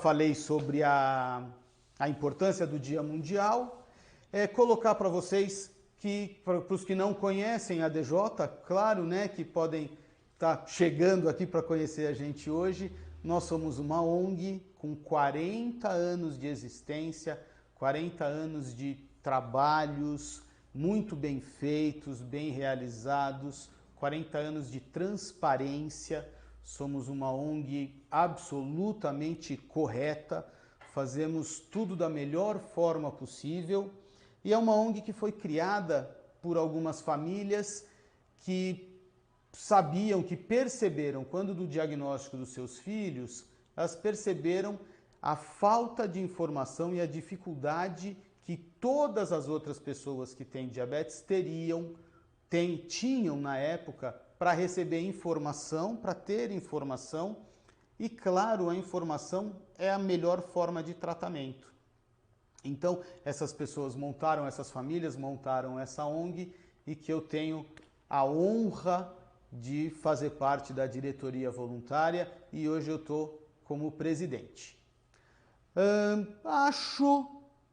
falei sobre a importância do Dia Mundial, colocar para vocês que, para os que não conhecem a DJ, claro, né, que podem estar chegando aqui para conhecer a gente hoje, nós somos uma ONG com 40 anos de existência, 40 anos de trabalhos muito bem feitos, bem realizados, 40 anos de transparência. Somos uma ONG absolutamente correta, fazemos tudo da melhor forma possível e é uma ONG que foi criada por algumas famílias que sabiam, que perceberam, quando do diagnóstico dos seus filhos, elas perceberam a falta de informação e a dificuldade que todas as outras pessoas que têm diabetes tinham na época para receber informação, para ter informação, e claro, a informação é a melhor forma de tratamento. Então, essas pessoas montaram, essas famílias montaram essa ONG e que eu tenho a honra de fazer parte da diretoria voluntária e hoje eu estou como presidente. Acho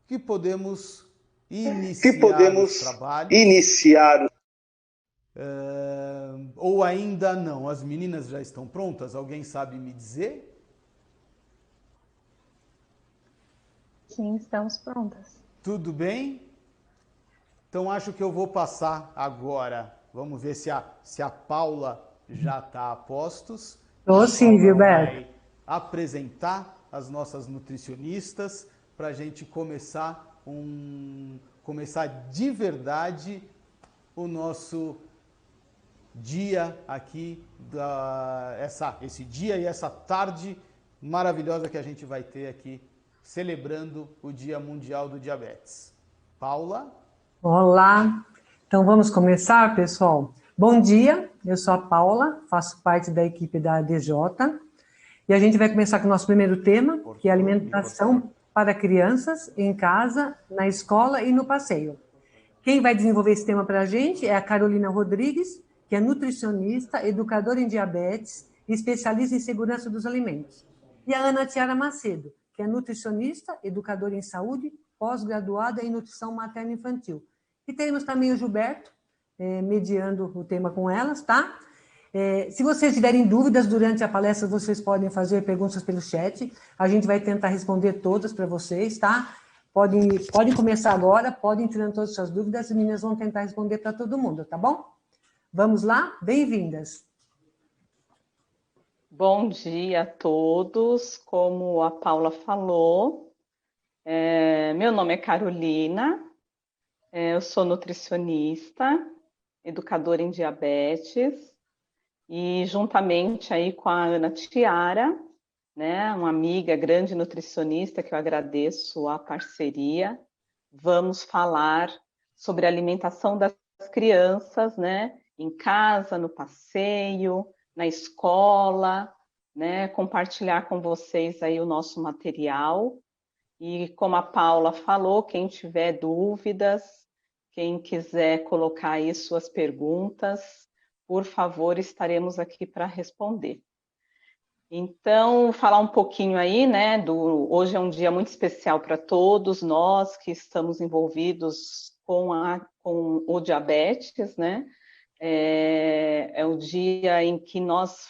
que podemos iniciar os trabalhos. Ou ainda não? As meninas já estão prontas? Alguém sabe me dizer? Sim, estamos prontas. Tudo bem? Então acho que eu vou passar agora. Vamos ver se a Paula já está a postos. Estou sim, Gilberto. Vai apresentar as nossas nutricionistas para a gente começar de verdade o nosso dia aqui, esse dia e essa tarde maravilhosa que a gente vai ter aqui, celebrando o Dia Mundial do Diabetes. Paula? Olá! Então vamos começar, pessoal? Bom dia, eu sou a Paula, faço parte da equipe da ADJ e a gente vai começar com o nosso primeiro tema, que é alimentação para crianças em casa, na escola e no passeio. Quem vai desenvolver esse tema para a gente é a Carolina Rodrigues, que é nutricionista, educadora em diabetes e especialista em segurança dos alimentos. E a Ana Tiara Macedo, que é nutricionista, educadora em saúde, pós-graduada em nutrição materno-infantil. E temos também o Gilberto, mediando o tema com elas, tá? Se vocês tiverem dúvidas durante a palestra, vocês podem fazer perguntas pelo chat. A gente vai tentar responder todas para vocês, tá? Podem começar agora, podem tirando todas as suas dúvidas, as meninas vão tentar responder para todo mundo, tá bom? Vamos lá? Bem-vindas! Bom dia a todos, como a Paula falou, meu nome é Carolina, eu sou nutricionista, educadora em diabetes e juntamente aí com a Ana Tiara, né, uma amiga grande nutricionista que eu agradeço a parceria, vamos falar sobre a alimentação das crianças, né, em casa, no passeio, na escola, né, compartilhar com vocês aí o nosso material. E como a Paula falou, quem tiver dúvidas, quem quiser colocar aí suas perguntas, por favor, estaremos aqui para responder. Então, falar um pouquinho aí, né, hoje é um dia muito especial para todos nós que estamos envolvidos com o diabetes, né, é o dia em que nós,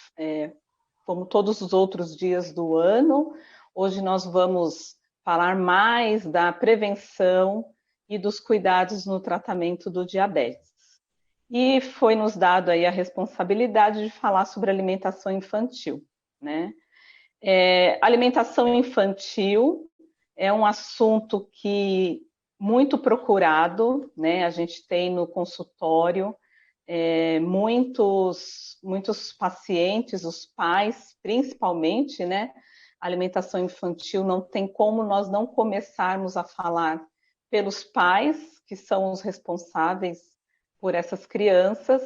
como todos os outros dias do ano, hoje nós vamos falar mais da prevenção e dos cuidados no tratamento do diabetes. E foi nos dado aí a responsabilidade de falar sobre alimentação infantil, né? Alimentação infantil é um assunto que muito procurado, né? A gente tem no consultório muitos pacientes, os pais principalmente, né? A alimentação infantil não tem como nós não começarmos a falar pelos pais, que são os responsáveis por essas crianças,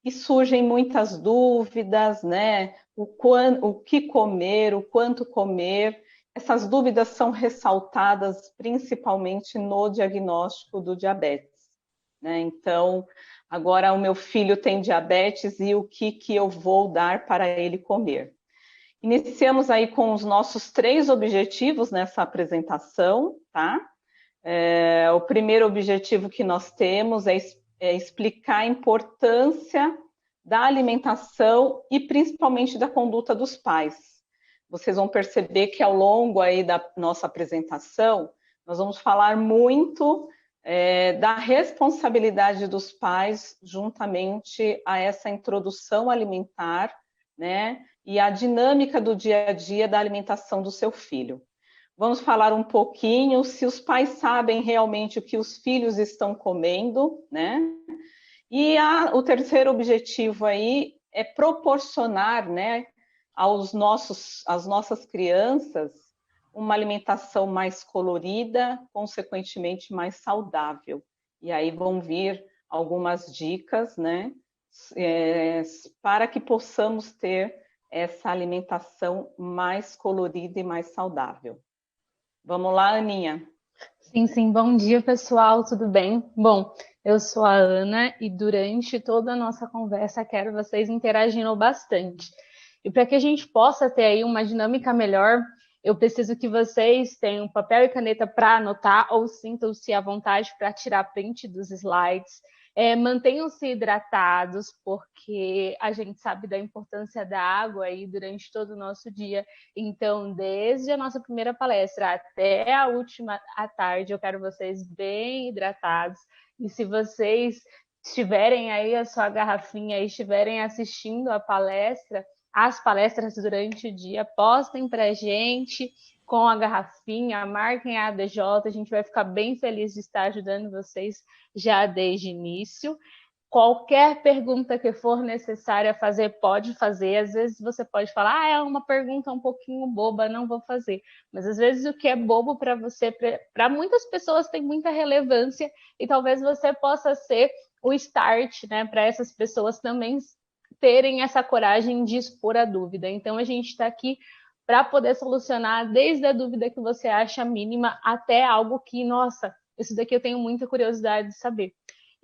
e surgem muitas dúvidas, né? O que comer, o quanto comer. Essas dúvidas são ressaltadas principalmente no diagnóstico do diabetes, né? Então, agora o meu filho tem diabetes e o que eu vou dar para ele comer? Iniciamos aí com os nossos 3 objetivos nessa apresentação, tá? O primeiro objetivo que nós temos é explicar a importância da alimentação e principalmente da conduta dos pais. Vocês vão perceber que ao longo aí da nossa apresentação, nós vamos falar muito da responsabilidade dos pais juntamente a essa introdução alimentar, né? E a dinâmica do dia a dia da alimentação do seu filho. Vamos falar um pouquinho se os pais sabem realmente o que os filhos estão comendo, né? E o terceiro objetivo aí é proporcionar, né, às nossas crianças uma alimentação mais colorida, consequentemente mais saudável. E aí vão vir algumas dicas, né, para que possamos ter essa alimentação mais colorida e mais saudável. Vamos lá, Aninha? Sim, sim. Bom dia, pessoal. Tudo bem? Bom, eu sou a Ana e durante toda a nossa conversa quero vocês interagindo bastante. E para que a gente possa ter aí uma dinâmica melhor, eu preciso que vocês tenham papel e caneta para anotar ou sintam-se à vontade para tirar print dos slides. Mantenham-se hidratados, porque a gente sabe da importância da água aí durante todo o nosso dia. Então, desde a nossa primeira palestra até a última à tarde, eu quero vocês bem hidratados. E se vocês tiverem aí a sua garrafinha e estiverem assistindo as palestras durante o dia, postem para a gente com a garrafinha, marquem a ADJ, a gente vai ficar bem feliz de estar ajudando vocês já desde o início. Qualquer pergunta que for necessária fazer, pode fazer. Às vezes você pode falar, é uma pergunta um pouquinho boba, não vou fazer. Mas às vezes o que é bobo para você, para muitas pessoas tem muita relevância e talvez você possa ser o start, né, para essas pessoas também terem essa coragem de expor a dúvida. Então a gente está aqui para poder solucionar desde a dúvida que você acha mínima até algo que, nossa, isso daqui eu tenho muita curiosidade de saber.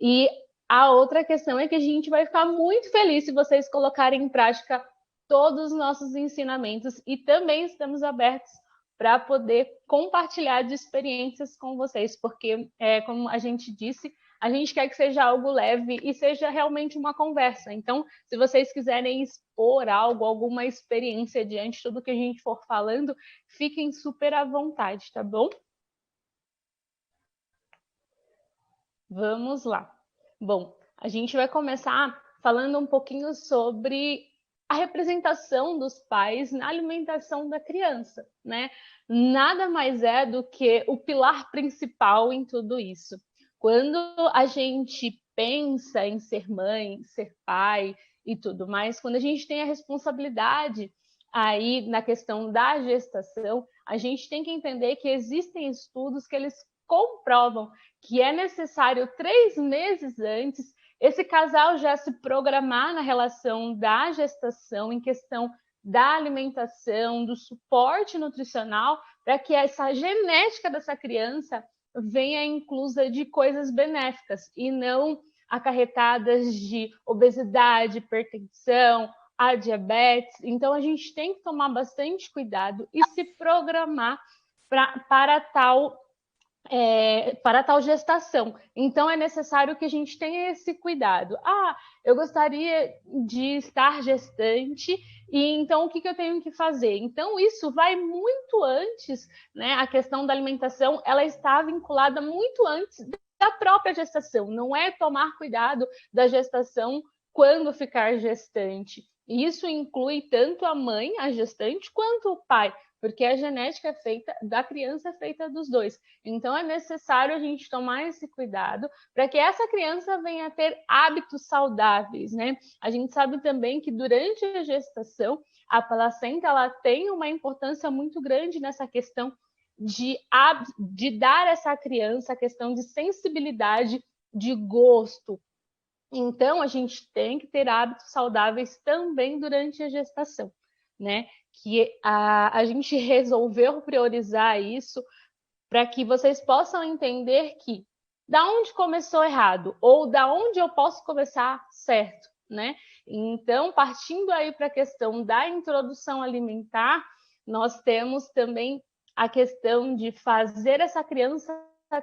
E a outra questão é que a gente vai ficar muito feliz se vocês colocarem em prática todos os nossos ensinamentos e também estamos abertos para poder compartilhar de experiências com vocês, porque, como a gente disse, a gente quer que seja algo leve e seja realmente uma conversa. Então, se vocês quiserem expor algo, alguma experiência diante de tudo que a gente for falando, fiquem super à vontade, tá bom? Vamos lá. Bom, a gente vai começar falando um pouquinho sobre a representação dos pais na alimentação da criança, né? Nada mais é do que o pilar principal em tudo isso. Quando a gente pensa em ser mãe, ser pai e tudo mais, quando a gente tem a responsabilidade aí na questão da gestação, a gente tem que entender que existem estudos que eles comprovam que é necessário 3 meses antes esse casal já se programar na relação da gestação, em questão da alimentação, do suporte nutricional, para que essa genética dessa criança venha inclusa de coisas benéficas e não acarretadas de obesidade, hipertensão, a diabetes. Então, a gente tem que tomar bastante cuidado e se programar para tal gestação. Então, é necessário que a gente tenha esse cuidado. Eu gostaria de estar gestante, e então o que eu tenho que fazer? Então, isso vai muito antes, né? A questão da alimentação, ela está vinculada muito antes da própria gestação. Não é tomar cuidado da gestação quando ficar gestante. Isso inclui tanto a mãe, a gestante, quanto o pai, porque a genética da criança é feita dos dois. Então, é necessário a gente tomar esse cuidado para que essa criança venha a ter hábitos saudáveis, né? A gente sabe também que durante a gestação, a placenta ela tem uma importância muito grande nessa questão de dar a essa criança a questão de sensibilidade, de gosto. Então, a gente tem que ter hábitos saudáveis também durante a gestação, né? Que a gente resolveu priorizar isso para que vocês possam entender que da onde começou errado ou da onde eu posso começar certo. né? Então, partindo aí para a questão da introdução alimentar, nós temos também a questão de fazer essa criança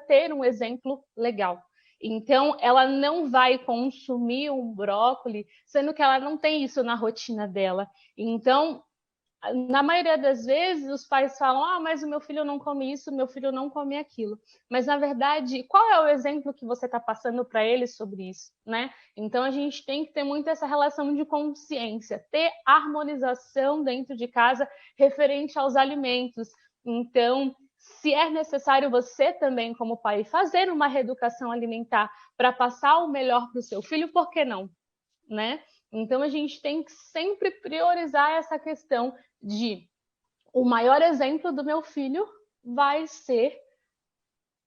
ter um exemplo legal. Então, ela não vai consumir um brócolis, sendo que ela não tem isso na rotina dela. Então, na maioria das vezes, os pais falam, mas o meu filho não come isso, meu filho não come aquilo. Mas, na verdade, qual é o exemplo que você está passando para ele sobre isso, né? Então, a gente tem que ter muito essa relação de consciência, ter harmonização dentro de casa referente aos alimentos. Então, se é necessário você também, como pai, fazer uma reeducação alimentar para passar o melhor para o seu filho, por que não, né? Então, a gente tem que sempre priorizar essa questão de o maior exemplo do meu filho vai ser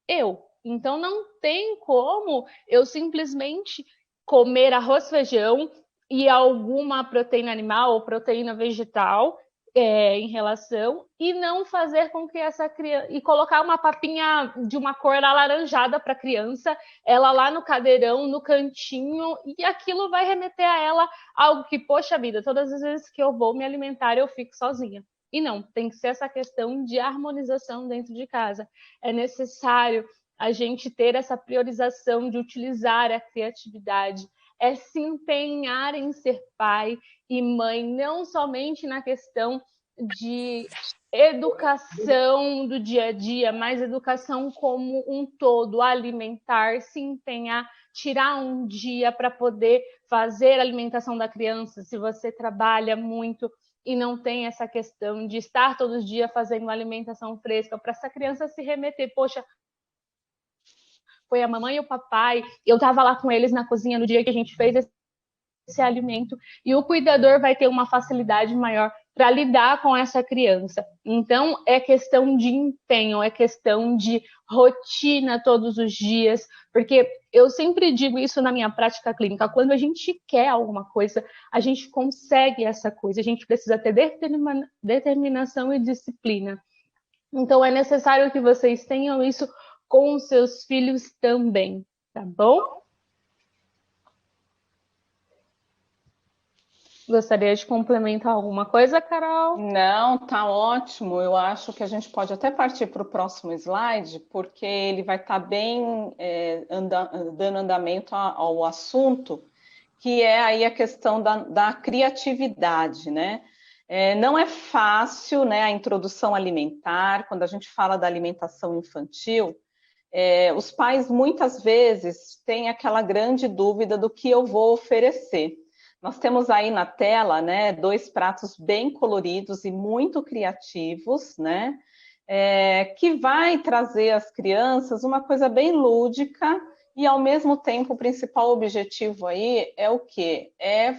eu. Então, não tem como eu simplesmente comer arroz, feijão e alguma proteína animal ou proteína vegetal em relação e não fazer com que essa criança... E colocar uma papinha de uma cor alaranjada para a criança, ela lá no cadeirão, no cantinho, e aquilo vai remeter a ela algo que, poxa vida, todas as vezes que eu vou me alimentar, eu fico sozinha. E não, tem que ser essa questão de harmonização dentro de casa. É necessário a gente ter essa priorização de utilizar a criatividade, é se empenhar em ser pai e mãe, não somente na questão de educação do dia a dia, mas educação como um todo, alimentar, se empenhar, tirar um dia para poder fazer a alimentação da criança. Se você trabalha muito e não tem essa questão de estar todos os dias fazendo uma alimentação fresca, para essa criança se remeter, poxa, foi a mamãe e o papai, eu estava lá com eles na cozinha no dia que a gente fez esse alimento, e o cuidador vai ter uma facilidade maior para lidar com essa criança. Então, é questão de empenho, é questão de rotina todos os dias, porque eu sempre digo isso na minha prática clínica, quando a gente quer alguma coisa, a gente consegue essa coisa, a gente precisa ter determinação e disciplina. Então, é necessário que vocês tenham isso com os seus filhos também, tá bom? Gostaria de complementar alguma coisa, Carol? Não, tá ótimo. Eu acho que a gente pode até partir para o próximo slide, porque ele vai estar bem dando andamento ao assunto, que é aí a questão da criatividade, né? Não é fácil, né, a introdução alimentar. Quando a gente fala da alimentação infantil, os pais muitas vezes têm aquela grande dúvida do que eu vou oferecer. Nós temos aí na tela, né, 2 pratos bem coloridos e muito criativos, né, que vai trazer às crianças uma coisa bem lúdica e, ao mesmo tempo, o principal objetivo aí é o quê? É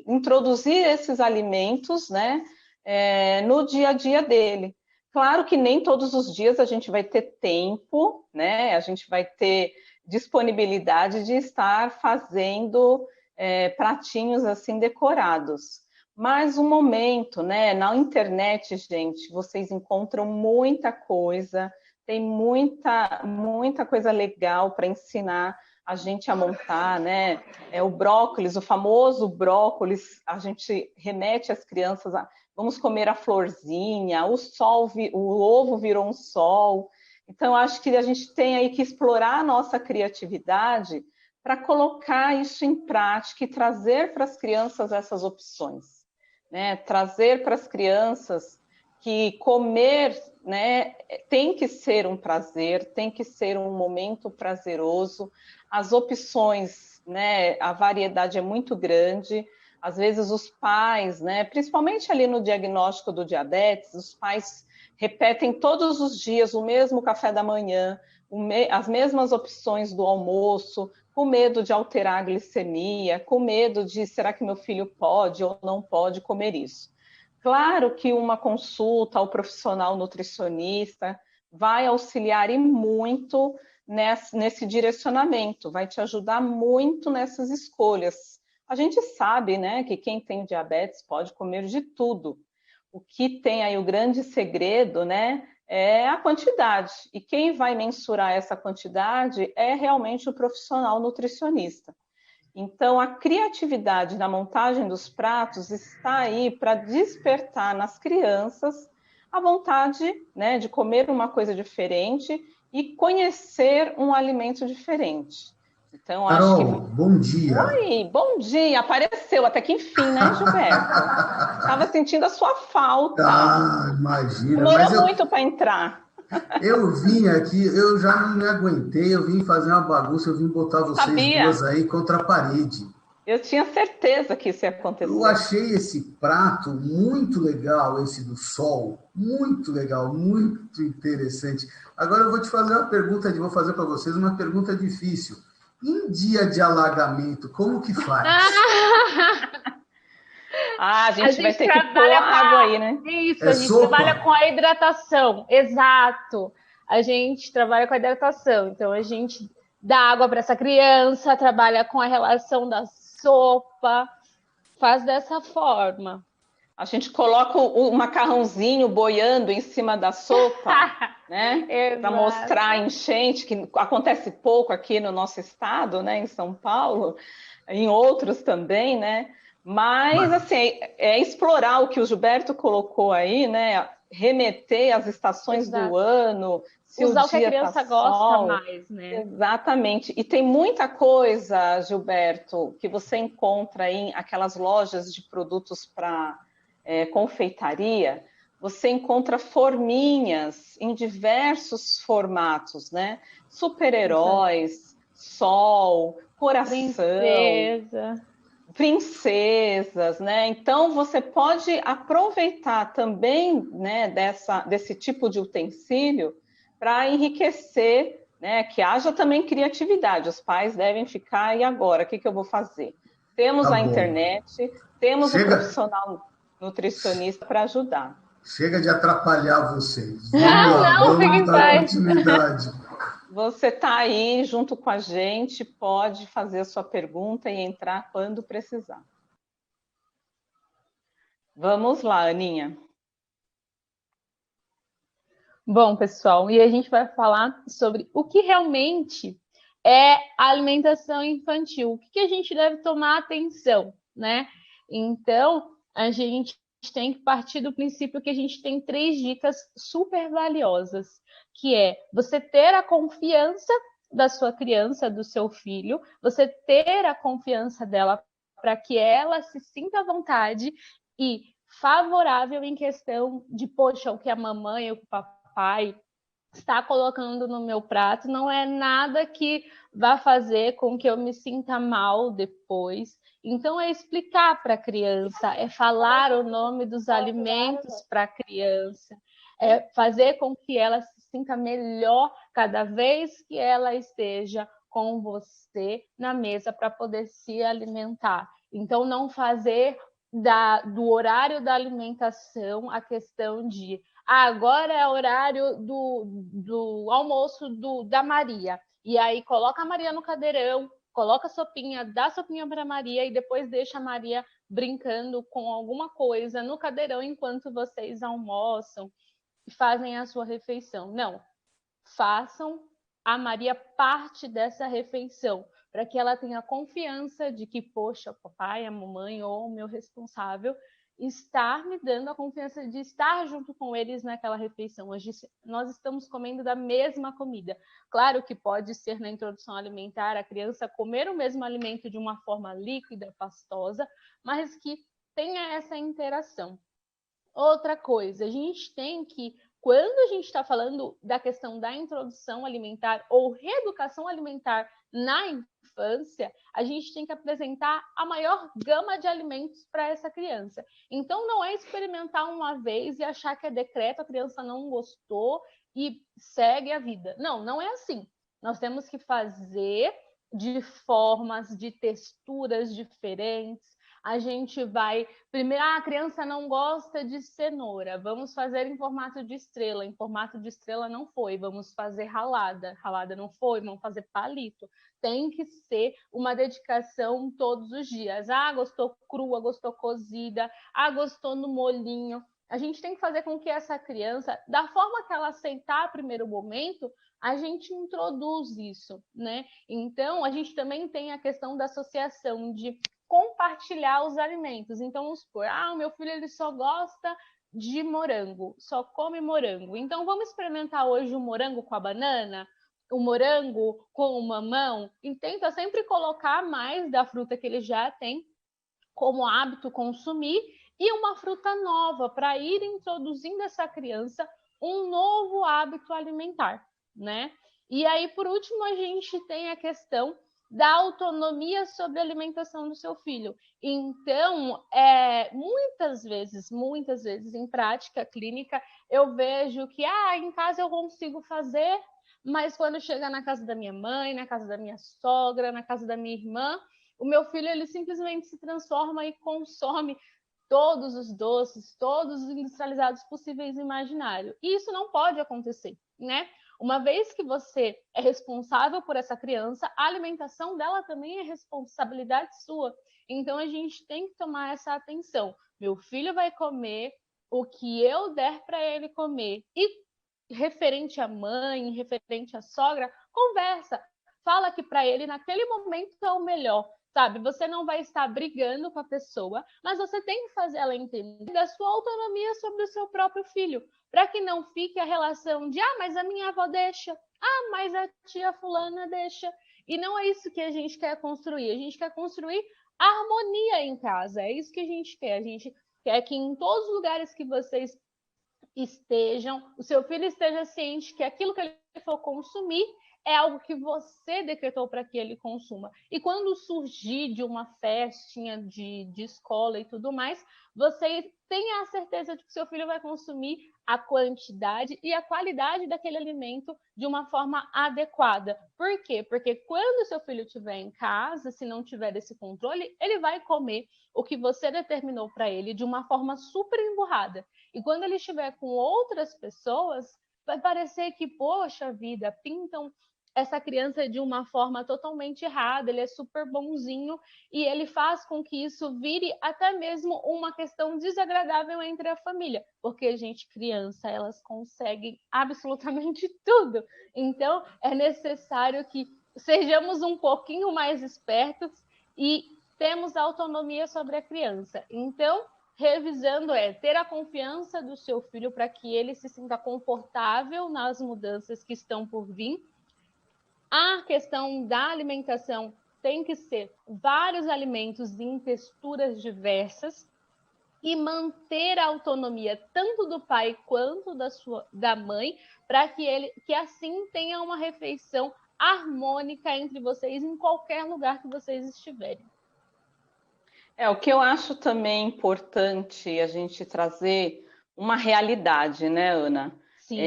introduzir esses alimentos, né, no dia a dia dele. Claro que nem todos os dias a gente vai ter tempo, né, a gente vai ter disponibilidade de estar fazendo pratinhos assim decorados. Mas um momento, né? Na internet, gente, vocês encontram muita coisa, tem muita coisa legal para ensinar a gente a montar, né? O brócolis, o famoso brócolis, a gente remete as crianças a vamos comer a florzinha, o ovo virou um sol. Então, acho que a gente tem aí que explorar a nossa criatividade para colocar isso em prática e trazer para as crianças essas opções, né? Trazer para as crianças que comer, né, tem que ser um prazer, tem que ser um momento prazeroso. As opções, né, a variedade é muito grande. Às vezes os pais, né, principalmente ali no diagnóstico do diabetes, os pais repetem todos os dias o mesmo café da manhã, as mesmas opções do almoço, com medo de alterar a glicemia, com medo de será que meu filho pode ou não pode comer isso. Claro que uma consulta ao profissional nutricionista vai auxiliar e muito nesse direcionamento, vai te ajudar muito nessas escolhas. A gente sabe, né, que quem tem diabetes pode comer de tudo. O que tem aí o grande segredo, né, é a quantidade. E quem vai mensurar essa quantidade é realmente o profissional nutricionista. Então, a criatividade na montagem dos pratos está aí para despertar nas crianças a vontade, né, de comer uma coisa diferente e conhecer um alimento diferente. Então, acho que... Bom dia. Oi, bom dia. Apareceu até que enfim, né, Gilberto? Estava sentindo a sua falta. Imagina. Demorou muito para entrar. Eu vim aqui, eu já não me aguentei, eu vim fazer uma bagunça, eu vim botar vocês duas aí contra a parede. Eu tinha certeza que isso ia acontecer. Eu achei esse prato muito legal, esse do sol, muito legal, muito interessante. Agora eu vou te fazer uma pergunta, vou fazer para vocês uma pergunta difícil. Em dia de alagamento, como que faz? A gente vai ter que pôr água aí, né? Isso, a gente trabalha com a hidratação, exato. A gente trabalha com a hidratação, então a gente dá água para essa criança, trabalha com a relação da sopa, faz dessa forma. A gente coloca o macarrãozinho boiando em cima da sopa, né? Para mostrar a enchente, que acontece pouco aqui no nosso estado, né? Em São Paulo, em outros também, né? Mas, assim, é explorar o que o Gilberto colocou aí, né? Remeter às estações do ano. Se usar o que a criança gosta mais, né? Exatamente. E tem muita coisa, Gilberto, que você encontra em aquelas lojas de produtos para confeitaria. Você encontra forminhas em diversos formatos, né? Super-heróis, sol, coração... princesas, né? Então você pode aproveitar também, né, desse tipo de utensílio para enriquecer, né? Que haja também criatividade. Os pais devem ficar, e agora? O que eu vou fazer? Temos a internet, temos o profissional nutricionista para ajudar. Chega de atrapalhar vocês. Vamos dar continuidade. Você está aí junto com a gente, pode fazer a sua pergunta e entrar quando precisar. Vamos lá, Aninha. Bom, pessoal, e a gente vai falar sobre o que realmente é a alimentação infantil, o que a gente deve tomar atenção, né? Então, a gente tem que partir do princípio que a gente tem 3 dicas super valiosas, que é você ter a confiança da sua criança, do seu filho, você ter a confiança dela para que ela se sinta à vontade e favorável em questão de, poxa, o que a mamãe ou o papai está colocando no meu prato não é nada que vá fazer com que eu me sinta mal depois. Então, é explicar para a criança, é falar o nome dos alimentos para a criança, é fazer com que ela se sinta melhor cada vez que ela esteja com você na mesa para poder se alimentar. Então, não fazer do horário da alimentação a questão de agora é horário do almoço da Maria. E aí coloca a Maria no cadeirão, coloca a sopinha, dá a sopinha para a Maria e depois deixa a Maria brincando com alguma coisa no cadeirão enquanto vocês almoçam e fazem a sua refeição. Não, façam a Maria parte dessa refeição, para que ela tenha confiança de que, poxa, o papai, a mamãe ou o meu responsável estar me dando a confiança de estar junto com eles naquela refeição. Nós estamos comendo da mesma comida. Claro que pode ser na introdução alimentar a criança comer o mesmo alimento de uma forma líquida, pastosa, mas que tenha essa interação. Outra coisa, a gente tem que, quando a gente está falando da questão da introdução alimentar ou reeducação alimentar na infância, a gente tem que apresentar a maior gama de alimentos para essa criança. Então, não é experimentar uma vez e achar que é decreto, a criança não gostou e segue a vida. Não, não é assim. Nós temos que fazer de formas, de texturas diferentes. A gente vai... Primeiro, a criança não gosta de cenoura. Vamos fazer em formato de estrela. Em formato de estrela não foi. Vamos fazer ralada. Ralada não foi. Vamos fazer palito. Tem que ser uma dedicação todos os dias. Ah, gostou crua, gostou cozida. Ah, gostou no molhinho. a gente tem que fazer com que essa criança, da forma que ela aceitar primeiro momento, a gente introduz isso, né? Então, a gente também tem a questão da associação de compartilhar os alimentos. Então, vamos supor, o meu filho ele só gosta de morango, só come morango. Então, vamos experimentar hoje o morango com a banana, o morango com o mamão, e tenta sempre colocar mais da fruta que ele já tem como hábito consumir e uma fruta nova para ir introduzindo essa criança um novo hábito alimentar, né? E aí, por último, a gente tem a questão da autonomia sobre a alimentação do seu filho. Então, muitas vezes, em prática clínica, eu vejo que em casa eu consigo fazer, mas quando chega na casa da minha mãe, na casa da minha sogra, na casa da minha irmã, o meu filho ele simplesmente se transforma e consome todos os doces, todos os industrializados possíveis e imaginários. E isso não pode acontecer, né? Uma vez que você é responsável por essa criança, a alimentação dela também é responsabilidade sua. Então, a gente tem que tomar essa atenção. Meu filho vai comer o que eu der para ele comer. E referente à mãe, referente à sogra, conversa. Fala que para ele, naquele momento, é o melhor. Sabe, você não vai estar brigando com a pessoa, mas você tem que fazer ela entender da sua autonomia sobre o seu próprio filho, para que não fique a relação de, mas a minha avó deixa, mas a tia fulana deixa. E não é isso que a gente quer construir. A gente quer construir harmonia em casa. É isso que a gente quer. A gente quer que em todos os lugares que vocês estejam, o seu filho esteja ciente que aquilo que ele for consumir é algo que você decretou para que ele consuma. E quando surgir de uma festinha de escola e tudo mais, você tenha a certeza de que seu filho vai consumir a quantidade e a qualidade daquele alimento de uma forma adequada. Por quê? Porque quando seu filho estiver em casa, se não tiver esse controle, ele vai comer o que você determinou para ele de uma forma super emburrada. E quando ele estiver com outras pessoas, vai parecer que, poxa vida, pintam essa criança de uma forma totalmente errada, ele é super bonzinho e ele faz com que isso vire até mesmo uma questão desagradável entre a família, porque, gente, criança, elas conseguem absolutamente tudo. Então, é necessário que sejamos um pouquinho mais espertos e temos autonomia sobre a criança. Então, revisando ter a confiança do seu filho para que ele se sinta confortável nas mudanças que estão por vir. A questão da alimentação tem que ser vários alimentos em texturas diversas e manter a autonomia tanto do pai quanto da mãe, para que assim tenha uma refeição harmônica entre vocês em qualquer lugar que vocês estiverem. O que eu acho também importante a gente trazer uma realidade, né, Ana? Sim.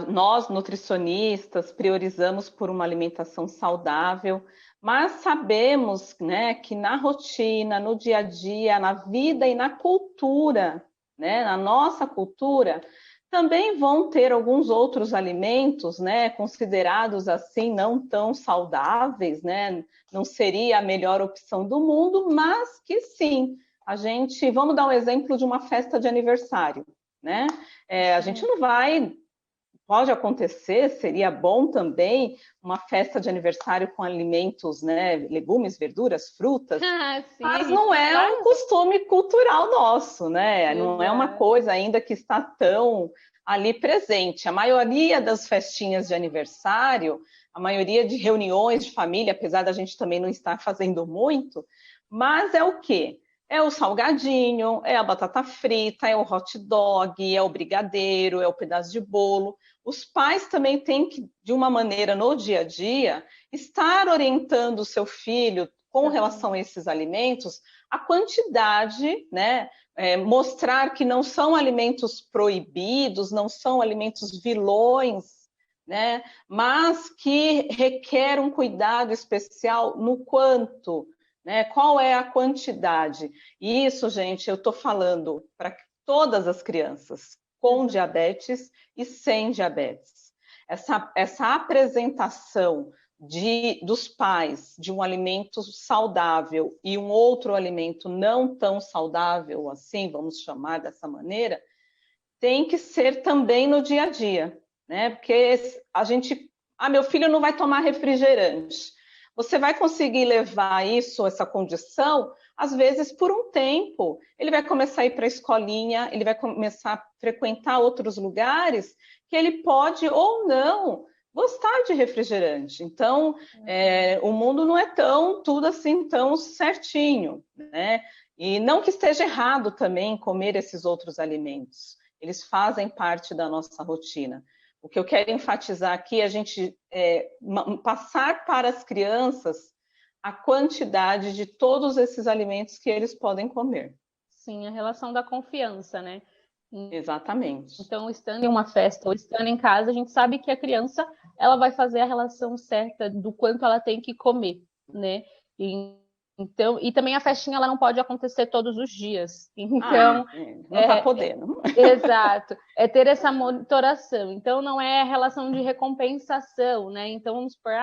Nós, nutricionistas, priorizamos por uma alimentação saudável, mas sabemos, né, que na rotina, no dia a dia, na vida e na cultura, né, na nossa cultura, também vão ter alguns outros alimentos, né, considerados assim não tão saudáveis, né, não seria a melhor opção do mundo, mas que sim, vamos dar um exemplo de uma festa de aniversário, né? A gente não vai, pode acontecer, seria bom também uma festa de aniversário com alimentos, né, legumes, verduras, frutas, sim, mas não é um costume cultural nosso, né? Não é uma coisa ainda que está tão ali presente. A maioria das festinhas de aniversário, a maioria de reuniões de família, apesar da gente também não estar fazendo muito, mas é o quê? É o salgadinho, é a batata frita, é o hot dog, é o brigadeiro, é o pedaço de bolo. Os pais também têm que, de uma maneira no dia a dia, estar orientando o seu filho com relação a esses alimentos, a quantidade, né? Mostrar que não são alimentos proibidos, não são alimentos vilões, né? Mas que requer um cuidado especial no quanto, né? Qual é a quantidade? E isso, gente, eu estou falando para todas as crianças, com diabetes e sem diabetes. Essa apresentação dos pais de um alimento saudável e um outro alimento não tão saudável assim, vamos chamar dessa maneira, tem que ser também no dia a dia, né? Porque a gente, meu filho não vai tomar refrigerante. Você vai conseguir levar isso, essa condição, às vezes por um tempo. Ele vai começar a ir para a escolinha, ele vai começar a frequentar outros lugares que ele pode ou não gostar de refrigerante. Então, o mundo não é tudo assim tão certinho, né? E não que esteja errado também comer esses outros alimentos. Eles fazem parte da nossa rotina. O que eu quero enfatizar aqui é a gente passar para as crianças a quantidade de todos esses alimentos que eles podem comer. Sim, a relação da confiança, né? Exatamente. Então, estando em uma festa ou estando em casa, a gente sabe que a criança ela vai fazer a relação certa do quanto ela tem que comer, né? Então, e também a festinha ela não pode acontecer todos os dias. Então, não está podendo. Exato. É ter essa monitoração. Então, não é relação de recompensação, né? Então, vamos supor,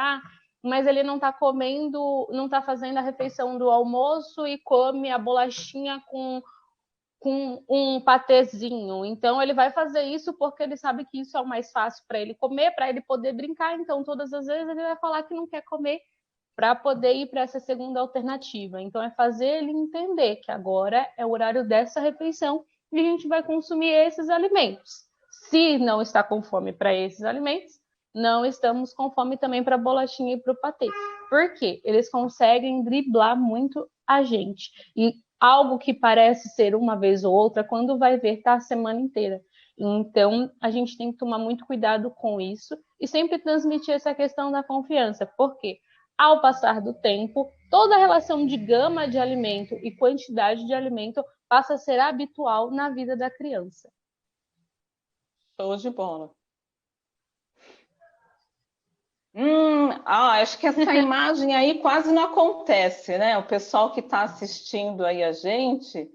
mas ele não está comendo, não está fazendo a refeição do almoço e come a bolachinha com um patezinho. Então, ele vai fazer isso porque ele sabe que isso é o mais fácil para ele comer, para ele poder brincar. Então, todas as vezes ele vai falar que não quer comer para poder ir para essa segunda alternativa. Então, é fazer ele entender que agora é o horário dessa refeição e a gente vai consumir esses alimentos. Se não está com fome para esses alimentos, não estamos com fome também para a bolachinha e para o patê. Por quê? Eles conseguem driblar muito a gente. E algo que parece ser uma vez ou outra, quando vai ver, tá a semana inteira. Então, a gente tem que tomar muito cuidado com isso e sempre transmitir essa questão da confiança. Por quê? Ao passar do tempo, toda a relação de gama de alimento e quantidade de alimento passa a ser habitual na vida da criança. Show de bola. Acho que essa imagem aí quase não acontece, né? O pessoal que está assistindo aí a gente,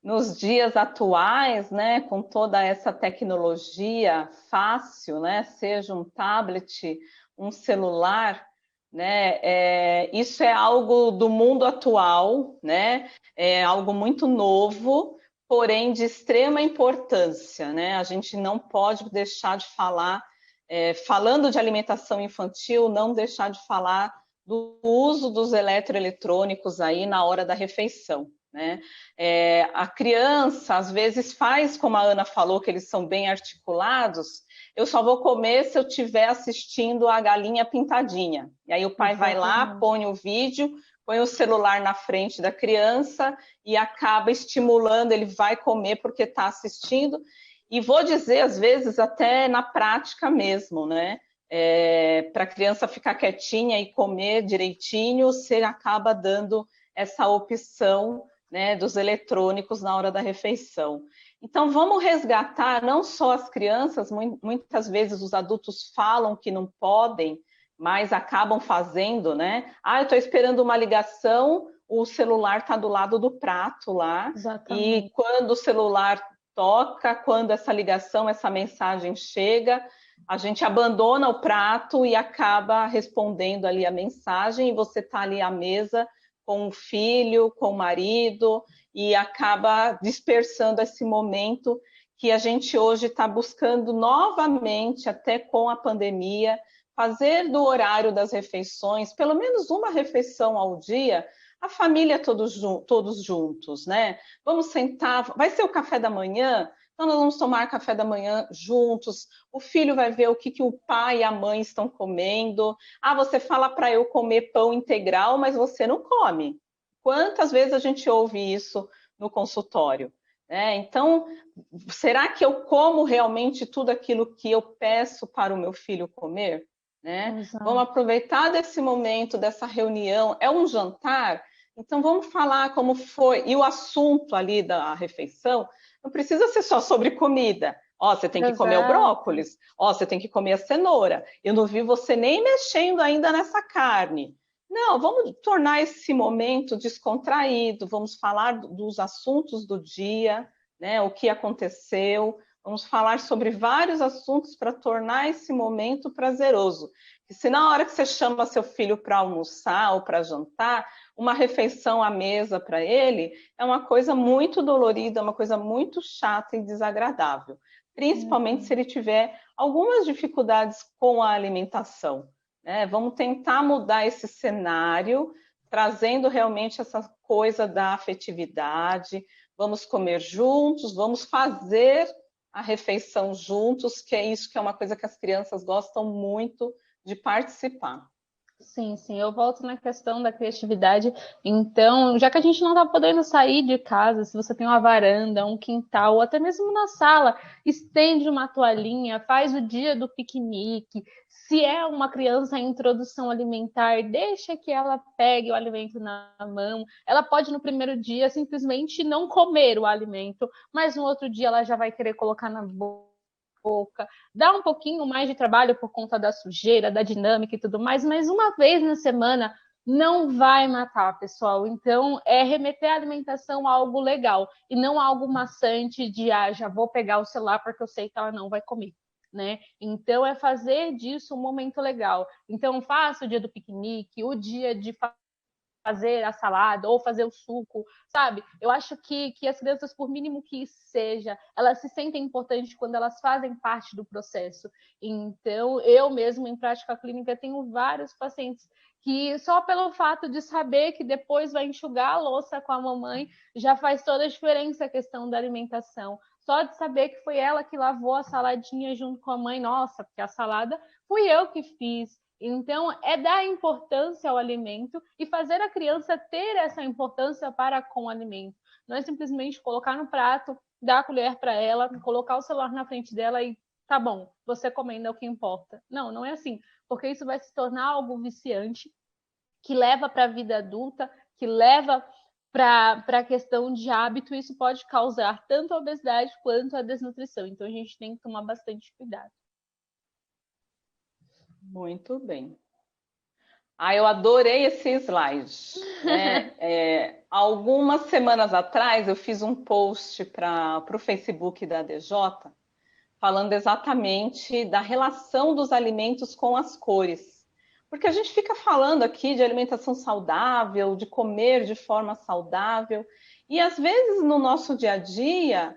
nos dias atuais, né, com toda essa tecnologia fácil, né, seja um tablet, um celular, né, isso é algo do mundo atual, né, é algo muito novo, porém de extrema importância, né? A gente não pode deixar de falar, falando de alimentação infantil, não deixar de falar do uso dos eletroeletrônicos aí na hora da refeição, né? A criança, às vezes, faz, como a Ana falou, que eles são bem articulados, eu só vou comer se eu estiver assistindo a Galinha Pintadinha. E aí o pai vai lá, põe o vídeo, põe o celular na frente da criança e acaba estimulando, ele vai comer porque está assistindo. E vou dizer, às vezes, até na prática mesmo, né? Para a criança ficar quietinha e comer direitinho, você acaba dando essa opção, né, dos eletrônicos na hora da refeição. Então, vamos resgatar não só as crianças, muitas vezes os adultos falam que não podem, mas acabam fazendo, né? Eu estou esperando uma ligação, o celular está do lado do prato lá. Exatamente. E quando o celular toca, quando essa ligação, essa mensagem chega, a gente abandona o prato e acaba respondendo ali a mensagem, e você está ali à mesa com o filho, com o marido, e acaba dispersando esse momento que a gente hoje está buscando novamente, até com a pandemia, fazer do horário das refeições, pelo menos uma refeição ao dia, a família todos juntos, né? Vamos sentar, vai ser o café da manhã, então nós vamos tomar café da manhã juntos, o filho vai ver o que o pai e a mãe estão comendo. Você fala para eu comer pão integral, mas você não come. Quantas vezes a gente ouve isso no consultório? Então, será que eu como realmente tudo aquilo que eu peço para o meu filho comer? Vamos aproveitar desse momento, dessa reunião. É um jantar? Então, vamos falar como foi. E o assunto ali da refeição não precisa ser só sobre comida. Você tem que comer o brócolis. Você tem que comer a cenoura. Eu não vi você nem mexendo ainda nessa carne. Não, vamos tornar esse momento descontraído. Vamos falar dos assuntos do dia, né? O que aconteceu. Vamos falar sobre vários assuntos para tornar esse momento prazeroso. E se na hora que você chama seu filho para almoçar ou para jantar, uma refeição à mesa para ele é uma coisa muito dolorida, uma coisa muito chata e desagradável. Principalmente se ele tiver algumas dificuldades com a alimentação, né? Vamos tentar mudar esse cenário, trazendo realmente essa coisa da afetividade. Vamos comer juntos, vamos fazer a refeição juntos, que é isso que é uma coisa que as crianças gostam muito de participar. Sim, sim, eu volto na questão da criatividade. Então, já que a gente não está podendo sair de casa, se você tem uma varanda, um quintal, ou até mesmo na sala, estende uma toalhinha, faz o dia do piquenique. Se é uma criança em introdução alimentar, deixa que ela pegue o alimento na mão. Ela pode, no primeiro dia, simplesmente não comer o alimento, mas no outro dia ela já vai querer colocar na boca. Dá um pouquinho mais de trabalho por conta da sujeira, da dinâmica e tudo mais, mas uma vez na semana não vai matar, pessoal. Então, é remeter a alimentação a algo legal e não algo maçante de, já vou pegar o celular porque eu sei que ela não vai comer, né? Então, é fazer disso um momento legal. Então, faça o dia do piquenique, o dia de fazer a salada ou fazer o suco, sabe? Eu acho que as crianças, por mínimo que seja, elas se sentem importantes quando elas fazem parte do processo. Então, eu mesmo, em prática clínica, tenho vários pacientes que só pelo fato de saber que depois vai enxugar a louça com a mamãe, já faz toda a diferença a questão da alimentação. Só de saber que foi ela que lavou a saladinha junto com a mãe, nossa, porque a salada fui eu que fiz. Então, é dar importância ao alimento e fazer a criança ter essa importância para com o alimento. Não é simplesmente colocar no prato, dar a colher para ela, colocar o celular na frente dela e tá bom, você comendo é o que importa. Não, não é assim, porque isso vai se tornar algo viciante, que leva para a vida adulta, que leva para a questão de hábito, e isso pode causar tanto a obesidade quanto a desnutrição. Então, a gente tem que tomar bastante cuidado. Muito bem. Eu adorei esse slide, né? Algumas semanas atrás eu fiz um post para o Facebook da DJ, falando exatamente da relação dos alimentos com as cores. Porque a gente fica falando aqui de alimentação saudável, de comer de forma saudável, e às vezes no nosso dia a dia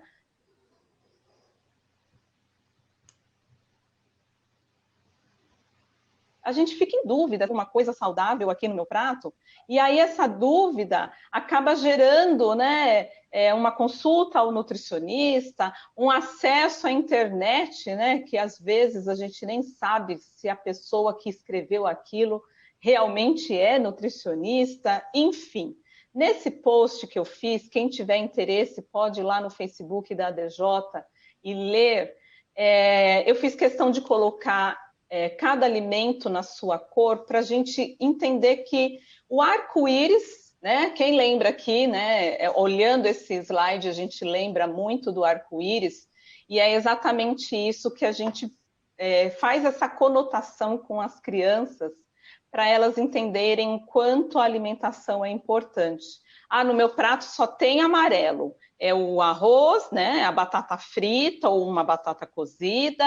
a gente fica em dúvida, alguma coisa saudável aqui no meu prato, e aí essa dúvida acaba gerando, né, uma consulta ao nutricionista, um acesso à internet, né, que às vezes a gente nem sabe se a pessoa que escreveu aquilo realmente é nutricionista, enfim. Nesse post que eu fiz, quem tiver interesse pode ir lá no Facebook da ADJ e ler. Eu fiz questão de colocar cada alimento na sua cor, para a gente entender que o arco-íris, né? Quem lembra aqui, né? Olhando esse slide, a gente lembra muito do arco-íris, e é exatamente isso que a gente faz essa conotação com as crianças, para elas entenderem quanto a alimentação é importante. No meu prato só tem amarelo. É o arroz, né? A batata frita ou uma batata cozida,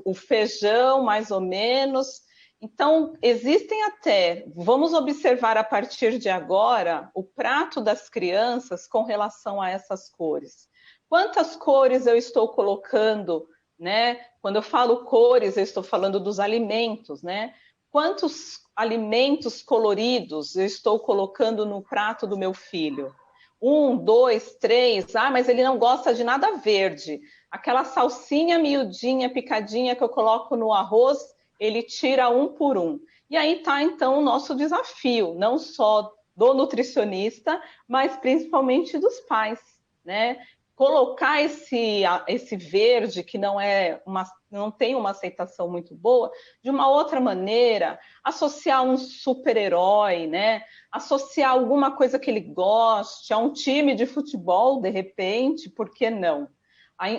o feijão, mais ou menos. Então, existem até, vamos observar a partir de agora, o prato das crianças com relação a essas cores. Quantas cores eu estou colocando, né? Quando eu falo cores, eu estou falando dos alimentos, né? Quantos alimentos coloridos eu estou colocando no prato do meu filho? 1, 2, 3, mas ele não gosta de nada verde. Aquela salsinha miudinha, picadinha que eu coloco no arroz, ele tira um por um. E aí está, então, o nosso desafio, não só do nutricionista, mas principalmente dos pais, né? Colocar esse verde, que não tem uma aceitação muito boa, de uma outra maneira, associar um super-herói, né? Associar alguma coisa que ele goste, a um time de futebol, de repente, por que não?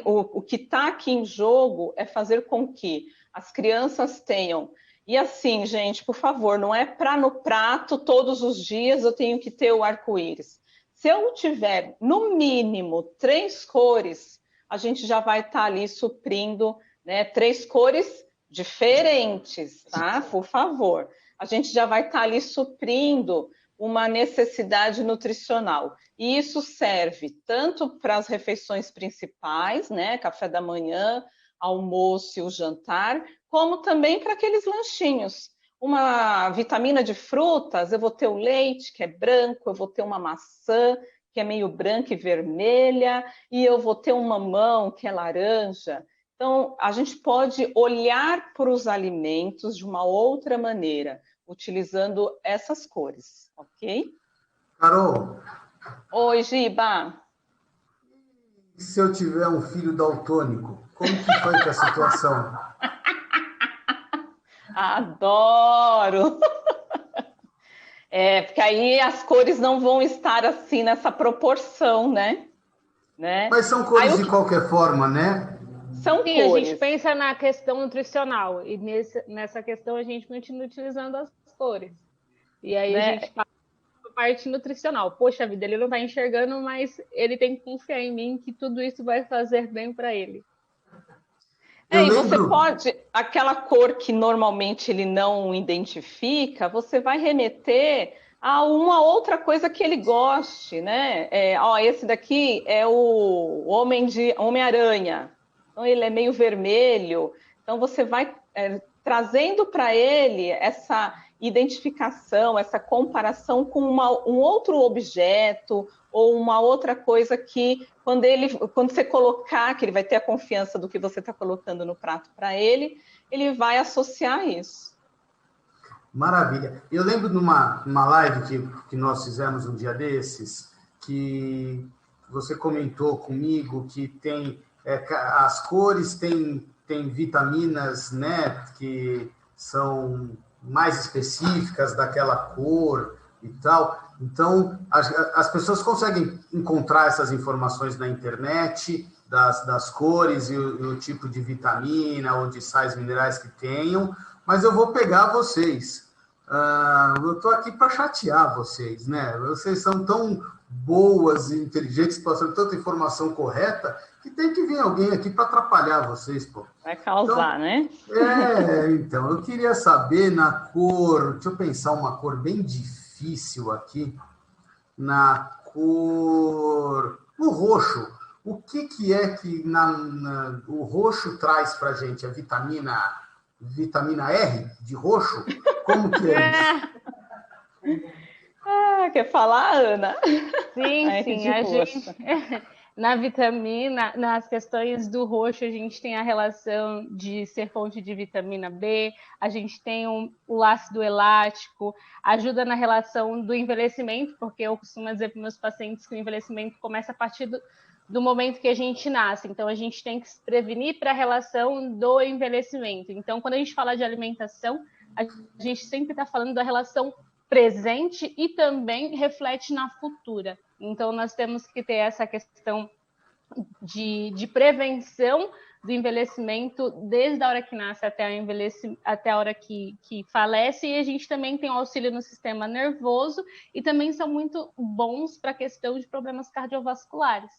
O que está aqui em jogo é fazer com que as crianças tenham... E assim, gente, por favor, não é para no prato todos os dias eu tenho que ter o arco-íris. Se eu tiver, no mínimo, 3 cores, a gente já vai estar ali suprindo, né, 3 cores diferentes, tá? Por favor. A gente já vai estar ali suprindo uma necessidade nutricional. E isso serve tanto para as refeições principais, né, café da manhã, almoço e o jantar, como também para aqueles lanchinhos. Uma vitamina de frutas, eu vou ter o leite, que é branco, eu vou ter uma maçã, que é meio branca e vermelha, e eu vou ter um mamão, que é laranja. Então, a gente pode olhar para os alimentos de uma outra maneira, utilizando essas cores, ok? Carol, Oi, Giba. e se eu tiver um filho daltônico, como que foi que a situação? Adoro! Porque aí as cores não vão estar assim nessa proporção, né? Mas são cores Aí, de qualquer forma, né? São Sim, cores. a gente pensa na questão nutricional e nessa questão a gente continua utilizando as cores. E aí a gente fala a parte nutricional. Poxa vida, ele não está enxergando, mas ele tem que confiar em mim que tudo isso vai fazer bem para ele. Eu E você lembro... pode, aquela cor que normalmente ele não identifica, você vai remeter a uma outra coisa que ele goste, né? Esse daqui é o Homem-Aranha. Então ele é meio vermelho. Então você vai trazendo para ele essa identificação, essa comparação com um outro objeto ou uma outra coisa que, quando você colocar, que ele vai ter a confiança do que você está colocando no prato para ele vai associar isso. Maravilha. Eu lembro numa live que nós fizemos um dia desses, que você comentou comigo que tem as cores têm vitaminas, né, que são mais específicas daquela cor e tal. Então, as pessoas conseguem encontrar essas informações na internet, das cores e o tipo de vitamina ou de sais minerais que tenham, mas eu vou pegar vocês. Eu estou aqui para chatear vocês, né? Vocês são tão boas e inteligentes, passando tanta informação correta, que tem que vir alguém aqui para atrapalhar vocês, pô. Vai causar, né? Então, eu queria saber na cor, deixa eu pensar uma cor bem difícil aqui, na cor, no roxo. O que é que o roxo traz para a gente? A vitamina R de roxo? Como que é isso? Quer falar, Ana? Sim, a gente... Na vitamina, nas questões do roxo, a gente tem a relação de ser fonte de vitamina B, a gente tem o ácido elático, ajuda na relação do envelhecimento, porque eu costumo dizer para meus pacientes que o envelhecimento começa a partir do momento que a gente nasce. Então, a gente tem que se prevenir para a relação do envelhecimento. Então, quando a gente fala de alimentação, a gente sempre está falando da relação presente e também reflete na futura. Então, nós temos que ter essa questão de prevenção do envelhecimento desde a hora que nasce até a hora que falece, e a gente também tem auxílio no sistema nervoso e também são muito bons para a questão de problemas cardiovasculares.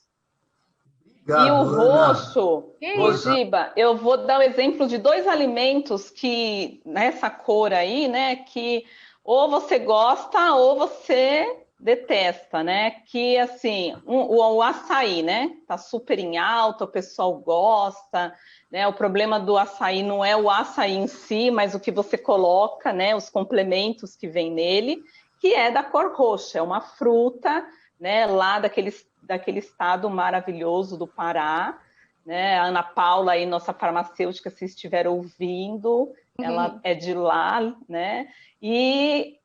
Obrigado, e o Ana. roxo, Giba, eu vou dar o exemplo de 2 alimentos que, nessa cor aí, né, que ou você gosta ou você detesta, né? Que, assim, o açaí, né? Tá super em alta, o pessoal gosta, né? O problema do açaí não é o açaí em si, mas o que você coloca, né? Os complementos que vem nele, que é da cor roxa. É uma fruta, né? Lá daquele estado maravilhoso do Pará, né? A Ana Paula aí, nossa farmacêutica, se estiver ouvindo, ela é de lá, né? E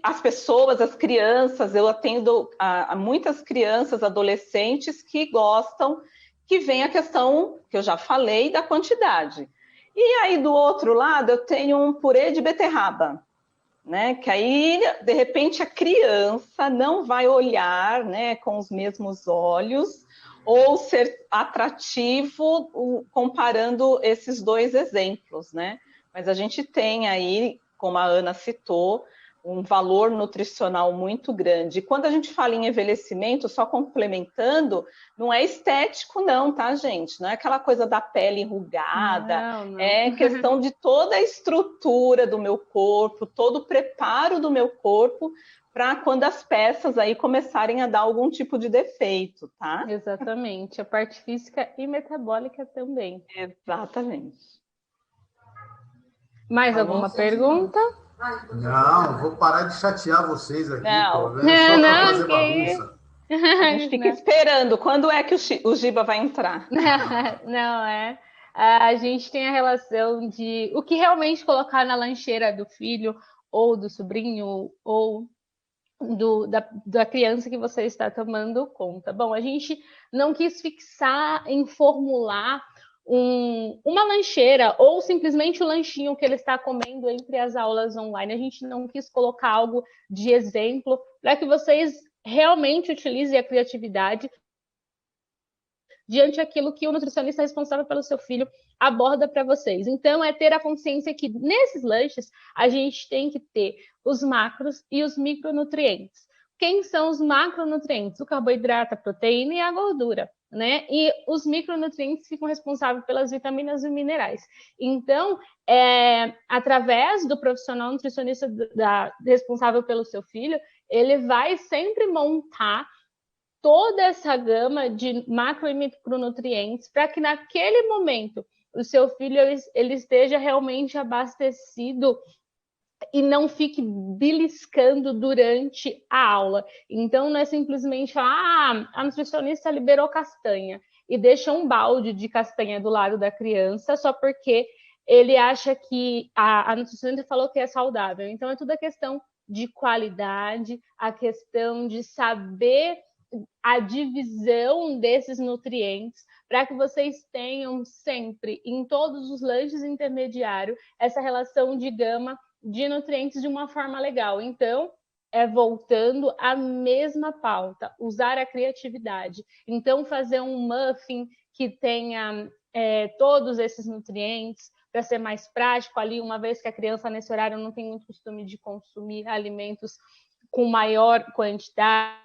as pessoas, as crianças, eu atendo a muitas crianças, adolescentes que gostam, que vem a questão que eu já falei da quantidade. E aí, do outro lado, eu tenho um purê de beterraba, né? Que aí, de repente, a criança não vai olhar, né, com os mesmos olhos ou ser atrativo comparando esses 2 exemplos, né? Mas a gente tem aí, como a Ana citou, um valor nutricional muito grande. E quando a gente fala em envelhecimento, só complementando, não é estético não, tá, gente? Não é aquela coisa da pele enrugada, Não. é questão de toda a estrutura do meu corpo, todo o preparo do meu corpo, para quando as peças aí começarem a dar algum tipo de defeito, tá? Exatamente, a parte física e metabólica também. Exatamente. Mais alguma pergunta? Não, vou parar de chatear vocês aqui, Não. pô, só para Não, fazer bagunça. A gente fica esperando. Quando é que o Giba vai entrar? Não, a gente tem a relação de o que realmente colocar na lancheira do filho, ou do sobrinho, ou da criança que você está tomando conta. Bom, a gente não quis fixar em formular uma lancheira ou simplesmente o lanchinho que ele está comendo entre as aulas online. A gente não quis colocar algo de exemplo para que vocês realmente utilizem a criatividade diante daquilo que o nutricionista responsável pelo seu filho aborda para vocês. Então, é ter a consciência que nesses lanches a gente tem que ter os macros e os micronutrientes. Quem são os macronutrientes? O carboidrato, a proteína e a gordura, né? E os micronutrientes ficam responsáveis pelas vitaminas e minerais. Então, através do profissional nutricionista responsável pelo seu filho, ele vai sempre montar toda essa gama de macro e micronutrientes para que naquele momento o seu filho ele esteja realmente abastecido e não fique beliscando durante a aula. Então, não é simplesmente falar, a nutricionista liberou castanha e deixa um balde de castanha do lado da criança só porque ele acha que a nutricionista falou que é saudável. Então, é tudo a questão de qualidade, a questão de saber a divisão desses nutrientes para que vocês tenham sempre, em todos os lanches intermediários, essa relação de gama de nutrientes de uma forma legal. Então, voltando à mesma pauta, usar a criatividade. Então, fazer um muffin que tenha todos esses nutrientes, para ser mais prático ali, uma vez que a criança nesse horário não tem muito costume de consumir alimentos com maior quantidade.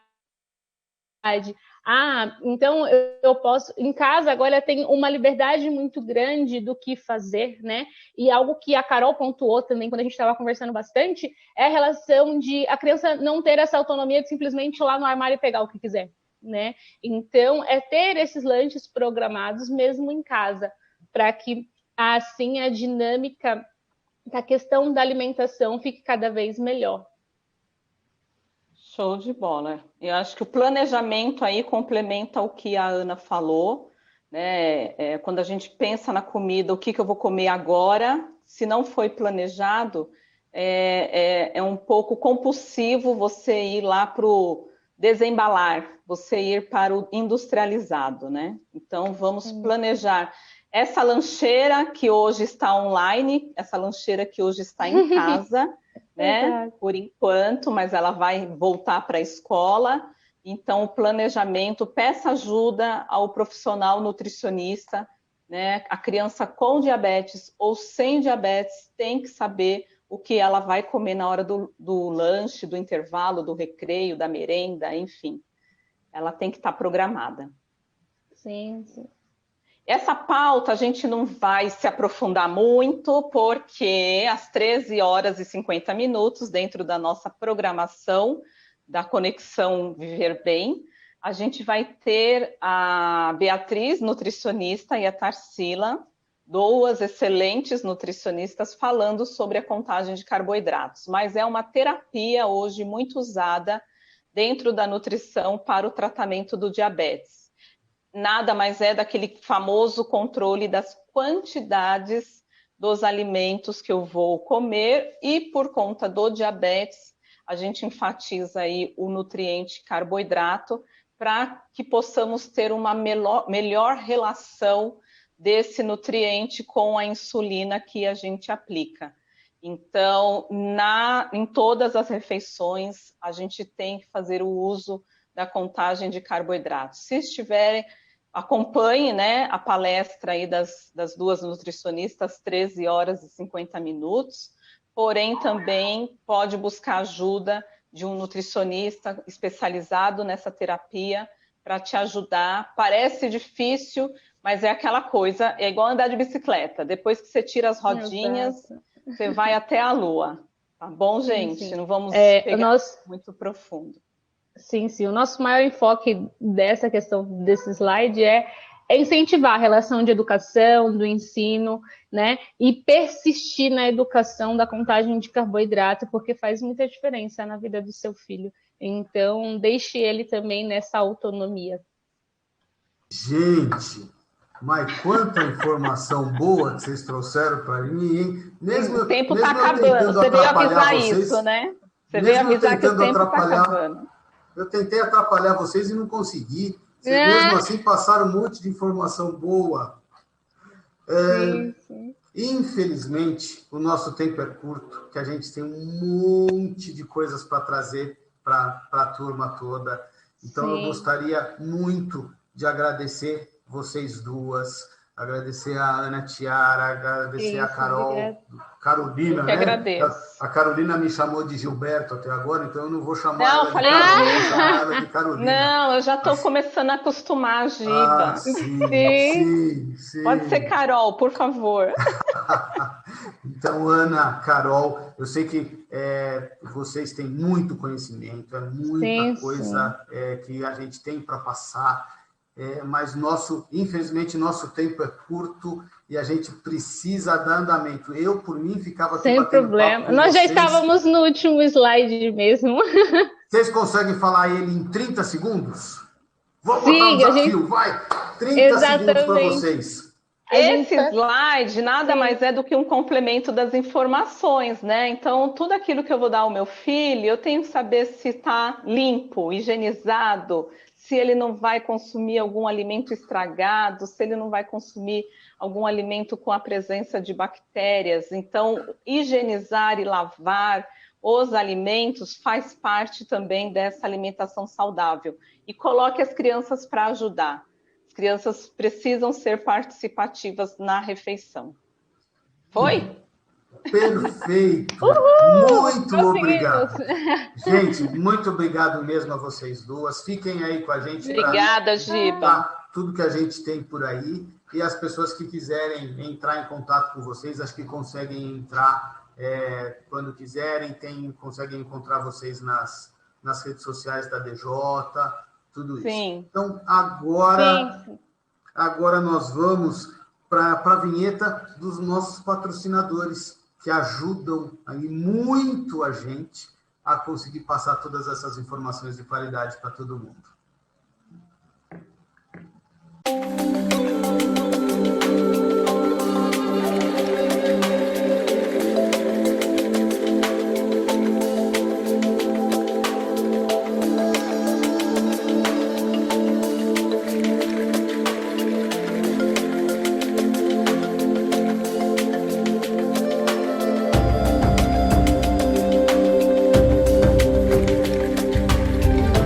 Então eu posso, em casa agora tem uma liberdade muito grande do que fazer, né? E algo que a Carol pontuou também quando a gente estava conversando bastante é a relação de a criança não ter essa autonomia de simplesmente ir lá no armário e pegar o que quiser, né? Então é ter esses lanches programados mesmo em casa, para que assim a dinâmica da questão da alimentação fique cada vez melhor. Show de bola. Eu acho que o planejamento aí complementa o que a Ana falou, né? Quando a gente pensa na comida, o que eu vou comer agora, se não foi planejado, é um pouco compulsivo você ir lá para o desembalar, você ir para o industrializado, né? Então, vamos planejar. Essa lancheira que hoje está online, essa lancheira que hoje está em casa, né? Por enquanto, mas ela vai voltar para a escola. Então, o planejamento, peça ajuda ao profissional nutricionista, né? A criança com diabetes ou sem diabetes tem que saber o que ela vai comer na hora do lanche, do intervalo, do recreio, da merenda, enfim. Ela tem que estar programada. Sim. Essa pauta a gente não vai se aprofundar muito, porque às 13 horas e 50 minutos, dentro da nossa programação da Conexão Viver Bem, a gente vai ter a Beatriz, nutricionista, e a Tarsila, duas excelentes nutricionistas, falando sobre a contagem de carboidratos. Mas é uma terapia hoje muito usada dentro da nutrição para o tratamento do diabetes. Nada mais é daquele famoso controle das quantidades dos alimentos que eu vou comer, e por conta do diabetes, a gente enfatiza aí o nutriente carboidrato para que possamos ter uma melhor relação desse nutriente com a insulina que a gente aplica. Então, em todas as refeições, a gente tem que fazer o uso da contagem de carboidratos. Se estiverem, acompanhe, né, a palestra aí das duas nutricionistas, 13 horas e 50 minutos, porém também pode buscar ajuda de um nutricionista especializado nessa terapia para te ajudar. Parece difícil, mas é aquela coisa, é igual andar de bicicleta. Depois que você tira as rodinhas, você vai até a lua. Tá bom, gente? Sim. Não vamos pegar muito profundo. Sim, sim. O nosso maior enfoque dessa questão desse slide é incentivar a relação de educação, do ensino, né? E persistir na educação da contagem de carboidrato, porque faz muita diferença na vida do seu filho. Então, deixe ele também nessa autonomia. Gente, mas quanta informação boa que vocês trouxeram para mim, hein? O tempo está acabando. Você veio avisar isso, né? Você veio avisar que o tempo está acabando. Eu tentei atrapalhar vocês e não consegui. Vocês mesmo assim passaram um monte de informação boa. Sim. Infelizmente, o nosso tempo é curto, que a gente tem um monte de coisas para trazer para a turma toda. Então, eu gostaria muito de agradecer vocês duas, agradecer a Ana Tiara, agradecer a Carol, Carolina, né? Agradeço. A Carolina me chamou de Gilberto até agora, então eu não vou chamar ela de Carol, vou chamar ela de Carolina. Não, eu já estou começando a acostumar, Giba. Sim. Pode ser Carol, por favor. Então, Ana, Carol, eu sei que vocês têm muito conhecimento, é muita coisa que a gente tem para passar. Mas infelizmente nosso tempo é curto e a gente precisa dar andamento. Eu, por mim, ficava aqui sem problema. Nós já estávamos no último slide mesmo. Vocês conseguem falar ele em 30 segundos? Vamos botar um desafio, vai! 30 segundos para vocês. Esse slide nada mais é do que um complemento das informações, né? Então, tudo aquilo que eu vou dar ao meu filho, eu tenho que saber se está limpo, higienizado, se ele não vai consumir algum alimento estragado, se ele não vai consumir algum alimento com a presença de bactérias. Então, higienizar e lavar os alimentos faz parte também dessa alimentação saudável. E coloque as crianças para ajudar. As crianças precisam ser participativas na refeição. Foi? Perfeito! Muito obrigado! Gente, muito obrigado mesmo a vocês duas. Fiquem aí com a gente. Obrigada, Giba. Tudo que a gente tem por aí. E as pessoas que quiserem entrar em contato com vocês, acho que conseguem entrar quando quiserem. Conseguem encontrar vocês nas redes sociais da DJ, tudo isso. Sim. Então, agora nós vamos para a vinheta dos nossos patrocinadores, que ajudam aí muito a gente a conseguir passar todas essas informações de qualidade para todo mundo.